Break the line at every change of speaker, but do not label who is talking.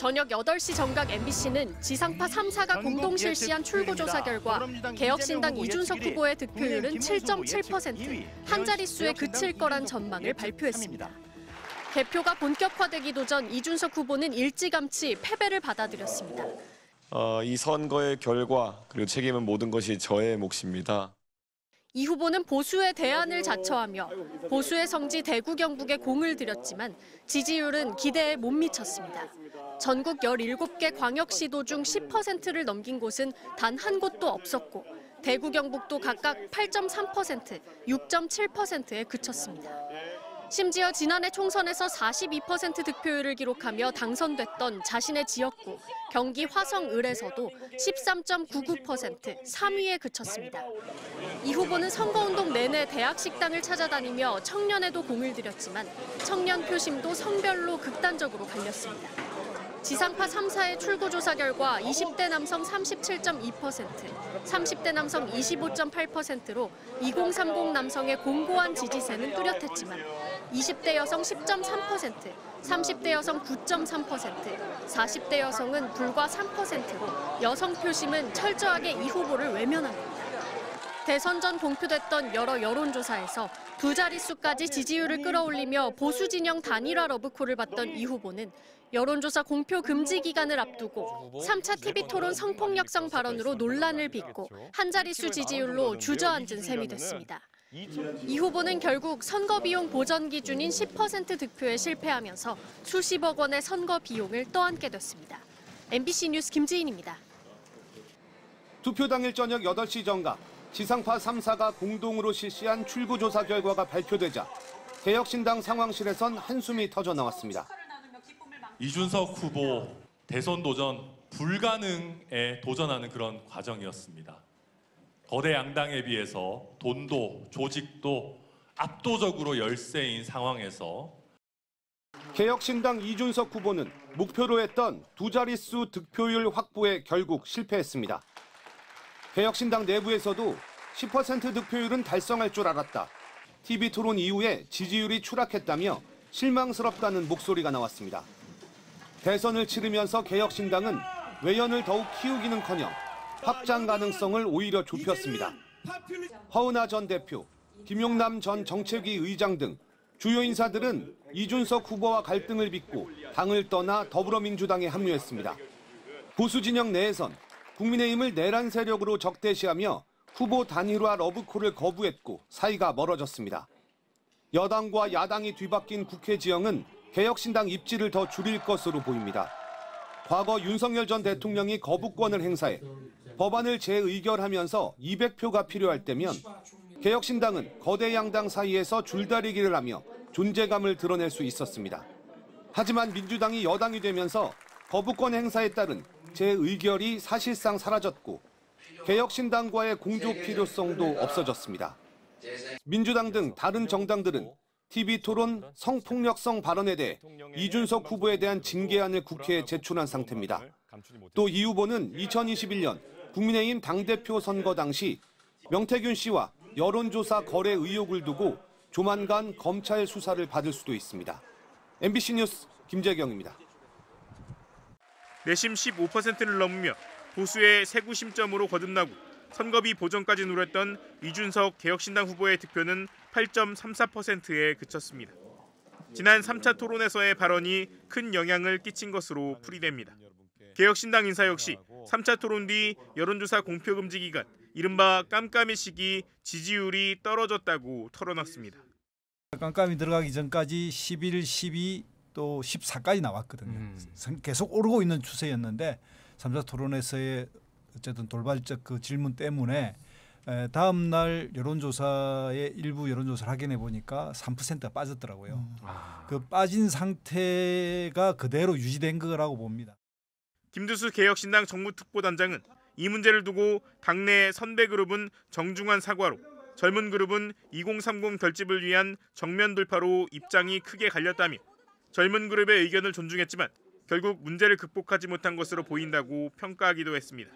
저녁 8시 정각 MBC는 지상파 3사가 공동 실시한 출구조사 결과 개혁신당 이준석 후보의 득표율은 7.7%, 한 자릿수에 그칠 거란 전망을 발표했습니다. 개표가 본격화되기도 전 이준석 후보는 일찌감치 패배를 받아들였습니다.
이 선거의 결과 그리고 책임은 모든 것이 저의 몫입니다.
이 후보는 보수의 대안을 자처하며 보수의 성지 대구 경북에 공을 들였지만 지지율은 기대에 못 미쳤습니다. 전국 17개 광역시도 중 10%를 넘긴 곳은 단 한 곳도 없었고 대구 경북도 각각 8.3%, 6.7%에 그쳤습니다. 심지어 지난해 총선에서 42% 득표율을 기록하며 당선됐던 자신의 지역구 경기 화성을에서도 13.99%, 3위에 그쳤습니다. 이 후보는 선거운동 내내 대학 식당을 찾아다니며 청년에도 공을 들였지만 청년 표심도 성별로 극단적으로 갈렸습니다. 지상파 3사의 출구조사 결과 20대 남성 37.2%, 30대 남성 25.8%로 2030 남성의 공고한 지지세는 뚜렷했지만 20대 여성 10.3%, 30대 여성 9.3%, 40대 여성은 불과 3%로 여성 표심은 철저하게 이 후보를 외면합니다. 대선 전 공표됐던 여러 여론조사에서 두 자릿수까지 지지율을 끌어올리며 보수 진영 단일화 러브콜을 받던 이 후보는 여론조사 공표 금지 기간을 앞두고 3차 TV토론 성폭력성 발언으로 논란을 빚고 한 자릿수 지지율로 주저앉은 셈이 됐습니다. 이 후보는 결국 선거 비용 보전 기준인 10% 득표에 실패하면서 수십억 원의 선거 비용을 떠안게 됐습니다. MBC 뉴스 김지인입니다.
투표 당일 저녁 8시 정각 지상파 3사가 공동으로 실시한 출구조사 결과가 발표되자 개혁신당 상황실에선 한숨이 터져 나왔습니다.
이준석 후보 대선 도전 불가능에 도전하는 그런 과정이었습니다. 거대 양당에 비해서 돈도 조직도 압도적으로 열세인 상황에서
개혁신당 이준석 후보는 목표로 했던 두 자릿수 득표율 확보에 결국 실패했습니다. 개혁신당 내부에서도 10% 득표율은 달성할 줄 알았다. TV토론 이후에 지지율이 추락했다며 실망스럽다는 목소리가 나왔습니다. 대선을 치르면서 개혁신당은 외연을 더욱 키우기는커녕 확장 가능성을 오히려 좁혔습니다. 허은하 전 대표, 김용남 전 정책위 의장 등 주요 인사들은 이준석 후보와 갈등을 빚고 당을 떠나 더불어민주당에 합류했습니다. 보수 진영 내에선 국민의힘을 내란 세력으로 적대시하며 후보 단일화 러브콜을 거부했고 사이가 멀어졌습니다. 여당과 야당이 뒤바뀐 국회 지형은 개혁신당 입지를 더 줄일 것으로 보입니다. 과거 윤석열 전 대통령이 거부권을 행사해 법안을 재의결하면서 200표가 필요할 때면 개혁신당은 거대 양당 사이에서 줄다리기를 하며 존재감을 드러낼 수 있었습니다. 하지만 민주당이 여당이 되면서 거부권 행사에 따른 재의결이 사실상 사라졌고 개혁신당과의 공조 필요성도 없어졌습니다. 민주당 등 다른 정당들은 TV토론 성폭력성 발언에 대해 이준석 후보에 대한 징계안을 국회에 제출한 상태입니다. 또 이 후보는 2021년 국민의힘 당대표 선거 당시 명태균 씨와 여론조사 거래 의혹을 두고 조만간 검찰 수사를 받을 수도 있습니다. MBC 뉴스 김재경입니다.
내심 15%를 넘으며 보수의 세구심점으로 거듭나고 선거비 보전까지 노렸던 이준석 개혁신당 후보의 득표는 8.34%에 그쳤습니다. 지난 3차 토론에서의 발언이 큰 영향을 끼친 것으로 풀이됩니다. 개혁신당 인사 역시 3차 토론 뒤 여론조사 공표 금지 기간, 이른바 깜깜이 시기 지지율이 떨어졌다고 털어놨습니다.
깜깜이 들어가기 전까지 11, 12, 또 14까지 나왔거든요. 계속 오르고 있는 추세였는데 3차 토론에서의 어쨌든 돌발적 그 질문 때문에 다음 날 여론조사의 일부 여론조사를 확인해 보니까 3%가 빠졌더라고요. 그 빠진 상태가 그대로 유지된 거라고 봅니다.
김두수 개혁신당 정무특보단장은 이 문제를 두고 당내 선배그룹은 정중한 사과로, 젊은 그룹은 2030 결집을 위한 정면 돌파로 입장이 크게 갈렸다며 젊은 그룹의 의견을 존중했지만 결국 문제를 극복하지 못한 것으로 보인다고 평가하기도 했습니다.